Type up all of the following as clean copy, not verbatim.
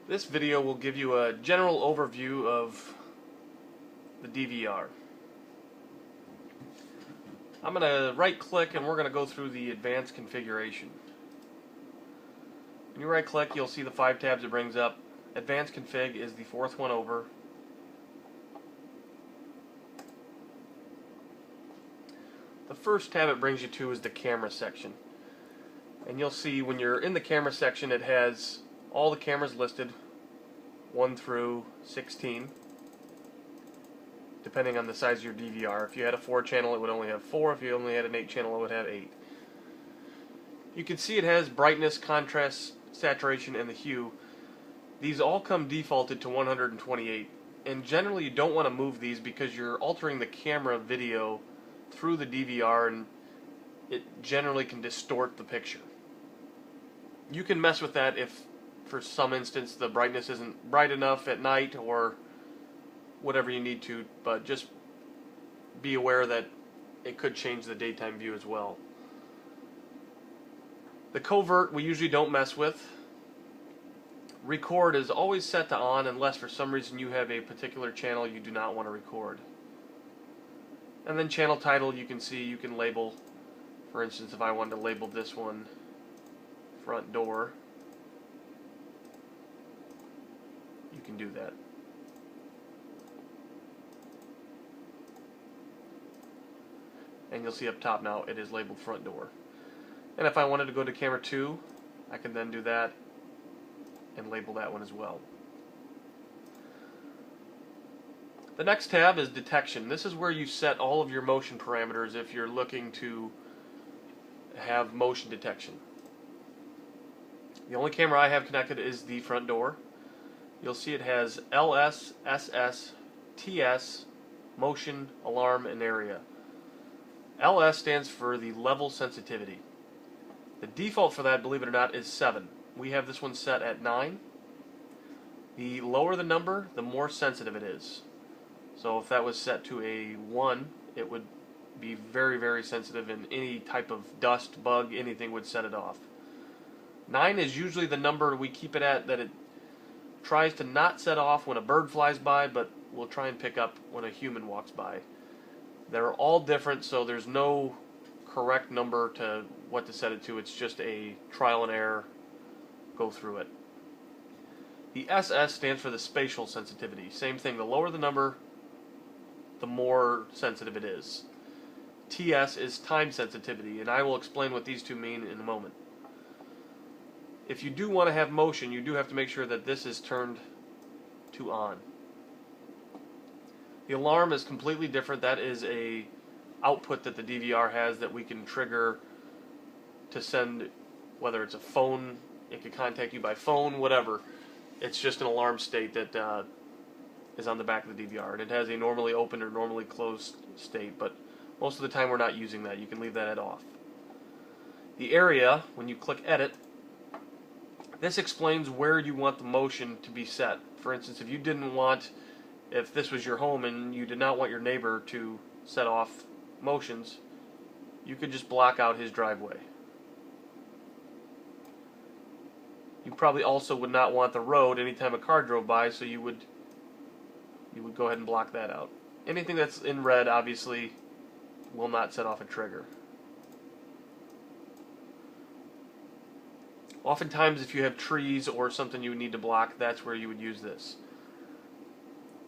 This video will give you a general overview of the DVR. I'm going to right click and we're going to go through the advanced configuration. When you right click, you'll see the 5 tabs it brings up. Advanced config is the 4th one over. The first tab it brings you to is the camera section. And you'll see when you're in the camera section it has all the cameras listed, 1 through 16, depending on the size of your DVR. If you had a 4 channel it would only have 4, if you only had an 8 channel it would have 8. You can see it has brightness, contrast, saturation, and the hue. These all come defaulted to 128, and generally you don't want to move these because you're altering the camera video through the DVR and it generally can distort the picture. You can mess with that if for some instance the brightness isn't bright enough at night or whatever you need to, but just be aware that it could change the daytime view as well. The covert we usually don't mess with. Record is always set to on unless for some reason you have a particular channel you do not want to record. And then channel title, you can see you can label. For instance, if I wanted to label this one front door, you can do that. And you'll see up top now it is labeled front door. And if I wanted to go to camera 2, I can then do that and label that one as well. The next tab is detection. This is where you set all of your motion parameters if you're looking to have motion detection. The only camera I have connected is the front door. You'll see it has LS, SS, TS, motion, alarm, and area. LS stands for the level sensitivity. The default for that, believe it or not, is 7. We have this one set at 9. The lower the number, the more sensitive it is. So if that was set to a 1, it would be very, very sensitive, and any type of dust, bug, anything would set it off. 9 is usually the number we keep it at that it tries to not set off when a bird flies by, but will try and pick up when a human walks by. They're all different, so there's no correct number to what to set it to. It's just a trial and error. Go through it. The SS stands for the spatial sensitivity. Same thing, the lower the number, the more sensitive it is. TS is time sensitivity, and I will explain what these two mean in a moment. If you do want to have motion, you do have to make sure that this is turned to on. The alarm is completely different. That is a output that the DVR has that we can trigger to send, whether it's a phone, it could contact you by phone, whatever. It's just an alarm state that is on the back of the DVR, and it has a normally open or normally closed state, but most of the time we're not using that. You can leave that at off. The area, when you click edit, this explains where you want the motion to be set. For instance, if you didn't want, if this was your home and you did not want your neighbor to set off motions, you could just block out his driveway. You probably also would not want the road anytime a car drove by, so you would go ahead and block that out. Anything that's in red obviously will not set off a trigger. Oftentimes if you have trees or something you need to block, that's where you would use this.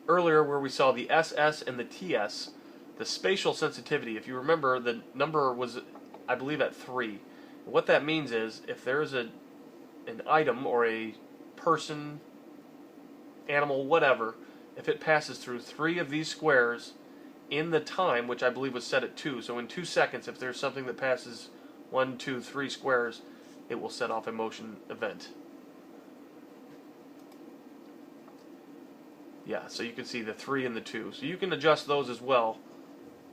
Earlier where we saw the SS and the TS, the spatial sensitivity, if you remember, the number was, I believe, at 3. What that means is if there is an item or a person, animal, whatever, if it passes through 3 of these squares in the time, which I believe was set at 2, so in 2 seconds, if there's something that passes 1, 2, 3 squares, it will set off a motion event. Yeah, so you can see the 3 and the 2. So you can adjust those as well,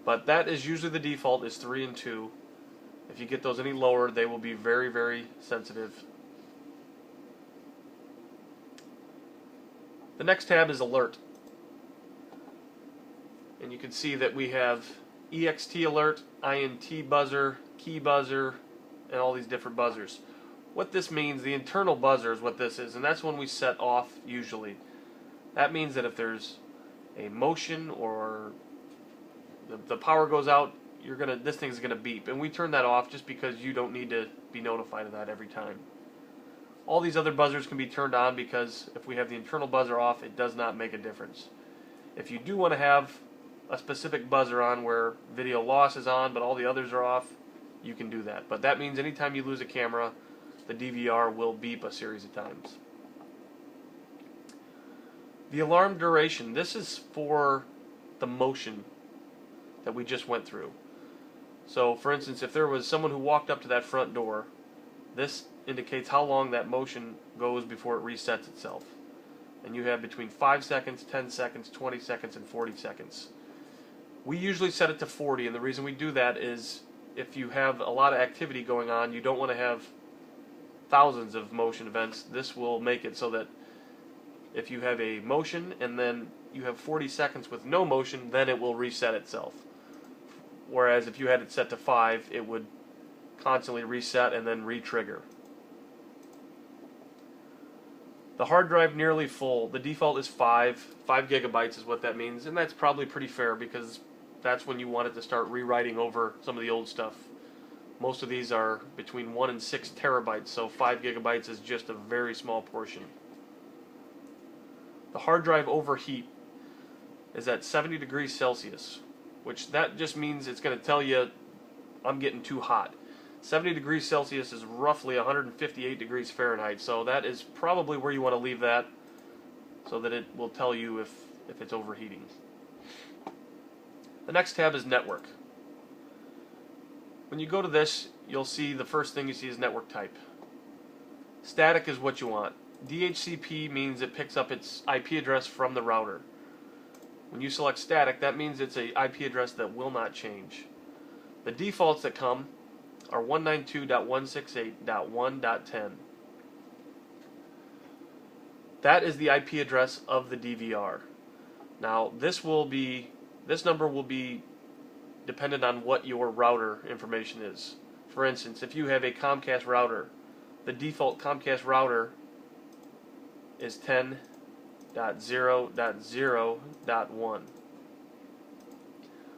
but that is usually the default, is 3 and 2. If you get those any lower, they will be very, very sensitive. The next tab is alert. And you can see that we have EXT alert, INT buzzer, key buzzer, and all these different buzzers. What this means, the internal buzzer is what this is, and that's when we set off usually. That means that if there's a motion or the power goes out, this thing's gonna beep, and we turn that off just because you don't need to be notified of that every time. All these other buzzers can be turned on because if we have the internal buzzer off, it does not make a difference. If you do want to have a specific buzzer on where video loss is on but all the others are off, you can do that. But that means anytime you lose a camera, the DVR will beep a series of times. The alarm duration, this is for the motion that we just went through. So for instance, if there was someone who walked up to that front door, this indicates how long that motion goes before it resets itself. And you have between 5 seconds, 10 seconds, 20 seconds, and 40 seconds. We usually set it to 40, and the reason we do that is if you have a lot of activity going on, you don't want to have thousands of motion events. This will make it so that if you have a motion and then you have 40 seconds with no motion, then it will reset itself. Whereas if you had it set to 5, it would constantly reset and then re-trigger. The hard drive nearly full. The default is 5 gigabytes is what that means, and that's probably pretty fair because that's when you want it to start rewriting over some of the old stuff. Most of these are between 1 and 6 terabytes, so 5 gigabytes is just a very small portion. The hard drive overheat is at 70 degrees Celsius, which that just means it's going to tell you I'm getting too hot. 70 degrees Celsius is roughly 158 degrees Fahrenheit, so that is probably where you want to leave that so that it will tell you if it's overheating. The next tab is network. When you go to this, you'll see the first thing you see is network type. Static is what you want. DHCP means it picks up its IP address from the router. When you select static, that means it's an IP address that will not change. The defaults that come are 192.168.1.10. That is the IP address of the DVR. Now this number will be dependent on what your router information is. For instance, if you have a Comcast router, the default Comcast router is 10.0.0.1,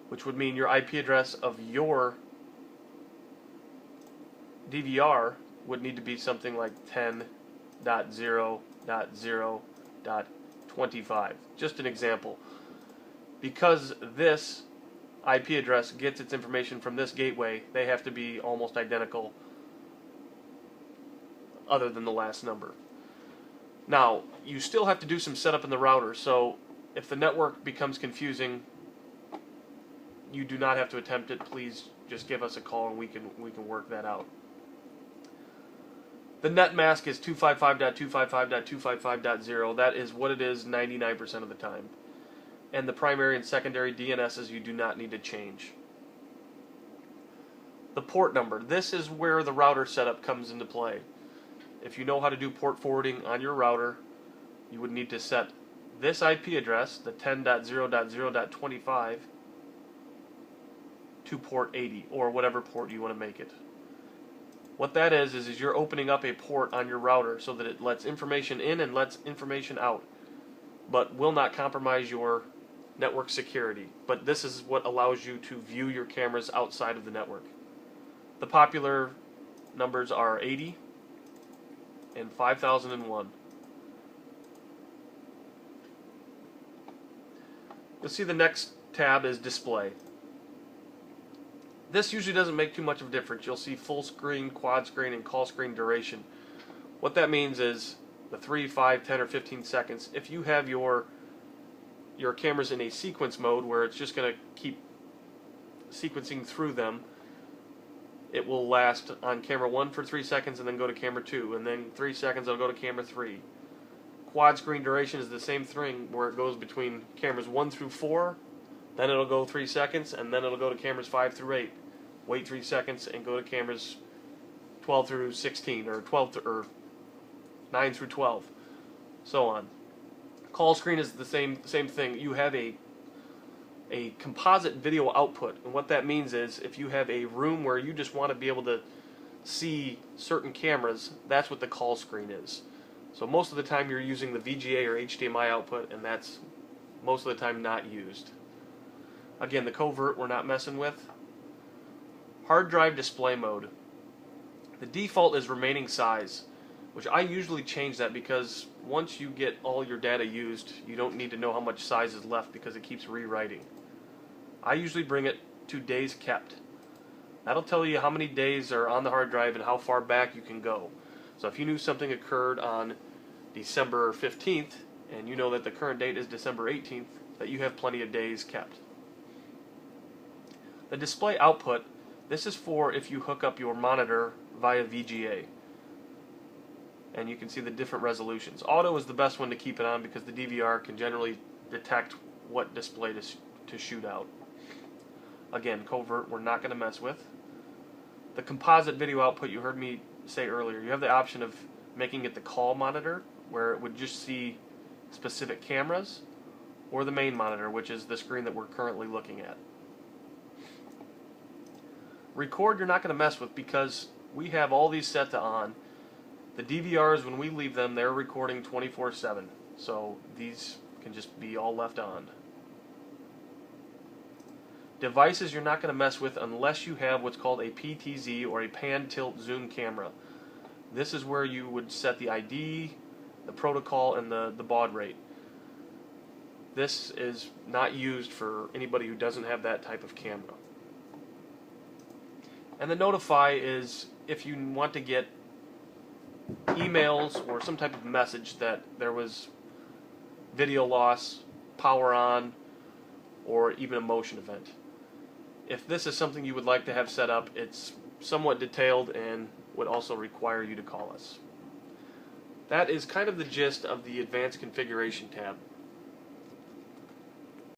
which would mean your IP address of your DVR would need to be something like 10.0.0.25. Just an example. Because this IP address gets its information from this gateway, they have to be almost identical other than the last number. Now, you still have to do some setup in the router, so if the network becomes confusing, you do not have to attempt it. Please just give us a call and we can work that out. The net mask is 255.255.255.0. That is what it is 99% of the time. And the primary and secondary DNSs you do not need to change. The port number. This is where the router setup comes into play. If you know how to do port forwarding on your router, you would need to set this IP address, the 10.0.0.25, to port 80, or whatever port you want to make it. What that is you're opening up a port on your router so that it lets information in and lets information out, but will not compromise your network security. But this is what allows you to view your cameras outside of the network. The popular numbers are 80 and 5001. You'll see the next tab is display. This usually doesn't make too much of a difference. You'll see full screen, quad screen, and call screen duration. What that means is the 3, 5, 10, or 15 seconds. If you have your cameras in a sequence mode where it's just going to keep sequencing through them, it will last on camera 1 for 3 seconds and then go to camera 2, and then 3 seconds it'll go to camera 3. Quad screen duration is the same thing where it goes between cameras 1 through 4, then it'll go 3 seconds, and then it'll go to cameras 5 through 8. Wait 3 seconds and go to cameras 12 through 16, or 9 through 12, so on. Call screen is the same thing. You have a composite video output, and what that means is if you have a room where you just want to be able to see certain cameras, that's what the call screen is. So most of the time you're using the VGA or HDMI output, and that's most of the time not used. Again, the covert we're not messing with. Hard drive display mode. The default is remaining size, which I usually change that because once you get all your data used, you don't need to know how much size is left because it keeps rewriting. I usually bring it to days kept. That'll tell you how many days are on the hard drive and how far back you can go. So if you knew something occurred on December 15th, and you know that the current date is December 18th, that you have plenty of days kept. The display output, this is for if you hook up your monitor via VGA. And you can see the different resolutions. Auto is the best one to keep it on because the DVR can generally detect what display to shoot out. Again, covert we're not going to mess with. The composite video output, you heard me say earlier, you have the option of making it the call monitor, where it would just see specific cameras, or the main monitor, which is the screen that we're currently looking at. Record you're not going to mess with because we have all these set to on. The DVRs, when we leave them, they're recording 24/7, so these can just be all left on. Devices you're not going to mess with unless you have what's called a PTZ or a pan tilt zoom camera. This is where you would set the ID, the protocol, and the baud rate. This is not used for anybody who doesn't have that type of camera. And the notify is if you want to get emails or some type of message that there was video loss, power on, or even a motion event. If this is something you would like to have set up, it's somewhat detailed and would also require you to call us. That is kind of the gist of the advanced configuration tab.